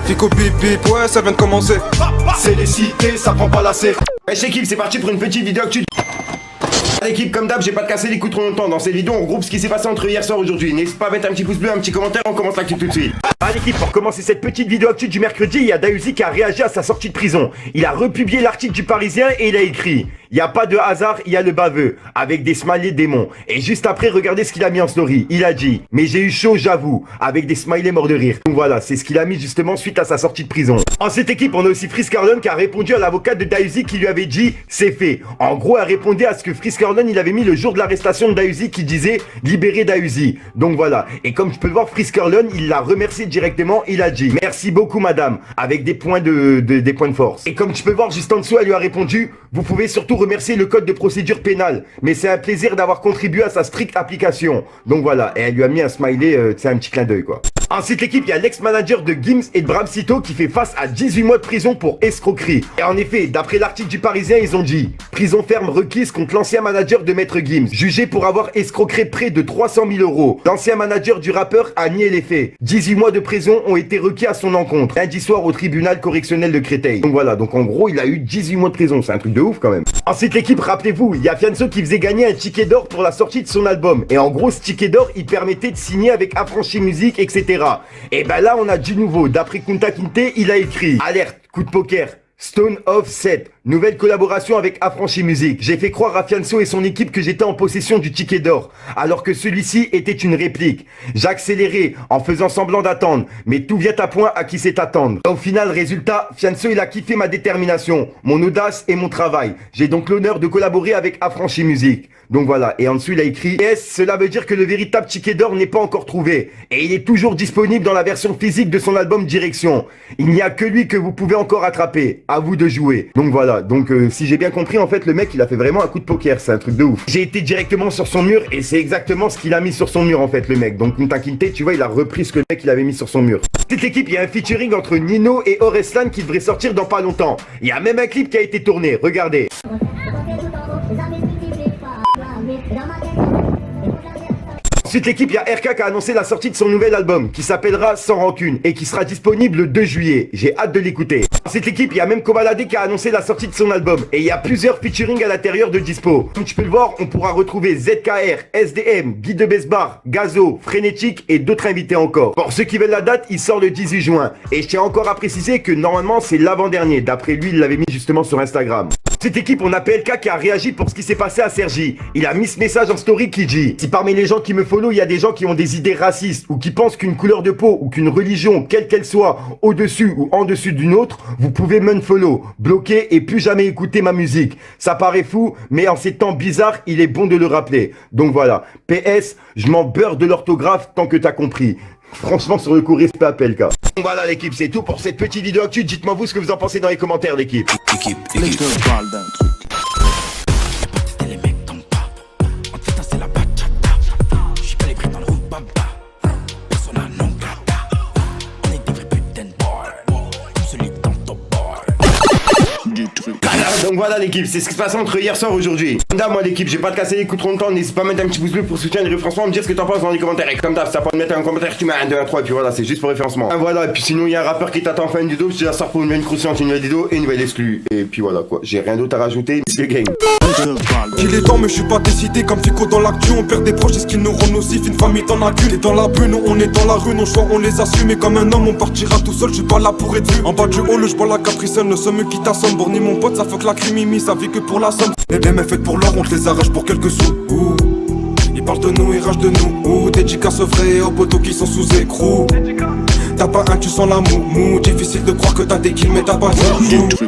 Fico bip bip, ouais ça vient de commencer. C'est les cités, ça prend pas la serre. Wesh équipe, c'est parti pour une petite vidéo actu. L'équipe, comme d'hab, j'ai pas cassé les coups trop longtemps. Dans cette vidéo, on regroupe ce qui s'est passé entre hier soir et aujourd'hui. N'hésite pas à mettre un petit pouce bleu, un petit commentaire, on commence l'actu tout de suite. Ah l'équipe, pour commencer cette petite vidéo actu du mercredi, il y a Dahuzi qui a réagi à sa sortie de prison. Il a republié l'article du Parisien et il a écrit: il y a pas de hasard, il y a le baveux, avec des smileys démons. Et juste après, regardez ce qu'il a mis en story. Il a dit: mais j'ai eu chaud, j'avoue, avec des smileys morts de rire. Donc voilà, c'est ce qu'il a mis justement suite à sa sortie de prison. En cette équipe, on a aussi Friskerlon qui a répondu à l'avocate de Dahuzi qui lui avait dit: c'est fait. En gros, elle répondait à ce que Friskerlon il avait mis le jour de l'arrestation de Dahuzi qui disait: libérez Dahuzi. Donc voilà. Et comme je peux le voir, Friskerlon, il l'a remercié directement. Il a dit: merci beaucoup madame, avec des points des points de force. Et comme tu peux voir juste en dessous, elle lui a répondu: vous pouvez surtout remercier le code de procédure pénale, mais c'est un plaisir d'avoir contribué à sa stricte application. Donc voilà. Et elle lui a mis un smiley, c'est un petit clin d'œil quoi. Ensuite l'équipe, il y a l'ex-manager de Gims et de Bramsito qui fait face à 18 mois de prison pour escroquerie. Et en effet, d'après l'article du Parisien, ils ont dit: prison ferme requise contre l'ancien manager de Maître Gims, jugé pour avoir escroqué près de 300 000 euros. L'ancien manager du rappeur a nié les faits. 18 mois de prison ont été requis à son encontre lundi soir au tribunal correctionnel de Créteil. Donc voilà, donc en gros, il a eu 18 mois de prison, c'est un truc de ouf quand même. Ensuite l'équipe, rappelez-vous, il y a Fianso qui faisait gagner un ticket d'or pour la sortie de son album. Et en gros, ce ticket d'or, il permettait de signer avec Affranchi Musique, etc. Et ben là, on a du nouveau. D'après Kunta Kinte, il a écrit: alerte, coup de poker, Stone of 7, nouvelle collaboration avec Affranchi Musique. J'ai fait croire à Fianso et son équipe que j'étais en possession du ticket d'or, alors que celui-ci était une réplique. J'ai accéléré en faisant semblant d'attendre, mais tout vient à point à qui sait attendre. Au final, résultat, Fianso il a kiffé ma détermination, mon audace et mon travail. J'ai donc l'honneur de collaborer avec Affranchi Musique. Donc voilà, et en dessous il a écrit: yes, cela veut dire que le véritable ticket d'or n'est pas encore trouvé, et il est toujours disponible dans la version physique de son album Direction. Il n'y a que lui que vous pouvez encore attraper, à vous de jouer. Donc voilà, donc si j'ai bien compris, en fait le mec il a fait vraiment un coup de poker, c'est un truc de ouf. J'ai été directement sur son mur et c'est exactement ce qu'il a mis sur son mur en fait le mec. Donc Kunta Kinte, tu vois, il a repris ce que le mec il avait mis sur son mur. Cette équipe, il y a un featuring entre Nino et Oreslan qui devrait sortir dans pas longtemps. Il y a même un clip qui a été tourné, regardez. Ensuite l'équipe, il y a RK qui a annoncé la sortie de son nouvel album qui s'appellera Sans Rancune et qui sera disponible le 2 juillet. J'ai hâte de l'écouter. Ensuite l'équipe, il y a même Kobalade qui a annoncé la sortie de son album et il y a plusieurs featuring à l'intérieur de dispo. Comme tu peux le voir, on pourra retrouver ZKR, SDM, Guy de Besbar, Gazo, Frénétique et d'autres invités encore. Pour ceux qui veulent la date, il sort le 18 juin et je tiens encore à préciser que normalement c'est l'avant-dernier. D'après lui, il l'avait mis justement sur Instagram. Cette équipe, on a PLK qui a réagi pour ce qui s'est passé à Sergi. Il a mis ce message en story qui dit: si parmi les gens qui me follow, il y a des gens qui ont des idées racistes ou qui pensent qu'une couleur de peau ou qu'une religion, quelle qu'elle soit, au-dessus ou en dessus d'une autre, vous pouvez m'unfollow, bloquer et plus jamais écouter ma musique. Ça paraît fou, mais en ces temps bizarres, il est bon de le rappeler. Donc voilà. PS, je m'en beurre de l'orthographe tant que t'as compris. Franchement, sur le coup, respect à PLK. Donc voilà l'équipe, c'est tout pour cette petite vidéo actu. Dites-moi vous ce que vous en pensez dans les commentaires l'équipe. Je te parle d'un truc. Les mecs tombent pas. En putain c'est la bachata. Je suis pas les pris dans le baba. Persona non grata. On est des vrais putain de boy. Celui dans ton boy. Du truc. Donc voilà l'équipe, c'est ce qui se passe entre hier soir et aujourd'hui. Comme d'hab, moi l'équipe, j'ai pas de casser les coups trop longtemps. N'hésite pas à mettre un petit pouce bleu pour soutenir le référencement, me dire ce que t'en penses dans les commentaires. Et comme d'hab, ça peut me mettre un commentaire, tu mets un 2, 1, 3 et puis voilà, c'est juste pour référencement. Et voilà, et puis sinon il y a un rappeur qui t'attend en fin de vidéo, je te la sors pour une nouvelle croustillante, une nouvelle vidéo et une nouvelle exclue. Et puis voilà quoi, j'ai rien d'autre à rajouter, c'est le game. Il est temps mais je suis pas décidé comme Fico dans l'actu. On perd des proches, est-ce qu'ils nous rendent nocifs? Une famille t'en a qu'une. Et dans la bulle, nous on est dans la rue, nos choix on les assume. Et comme un homme on partira tout seul, je suis pas là pour être vu. En bas du hall, je bois la capricène, le somme qui t'assomme. Borny mon pote, ça fuck la crimimi, ça vit que pour la somme. Les BM est faite pour l'or, on te les arrache pour quelques sous. Ouh. Ils parlent de nous, ils ragent de nous. Ouh, dédicace vrai aux potos qui sont sous écrou. T'as pas un, tu sens la mou. Difficile de croire que t'as des kills mais t'as pas de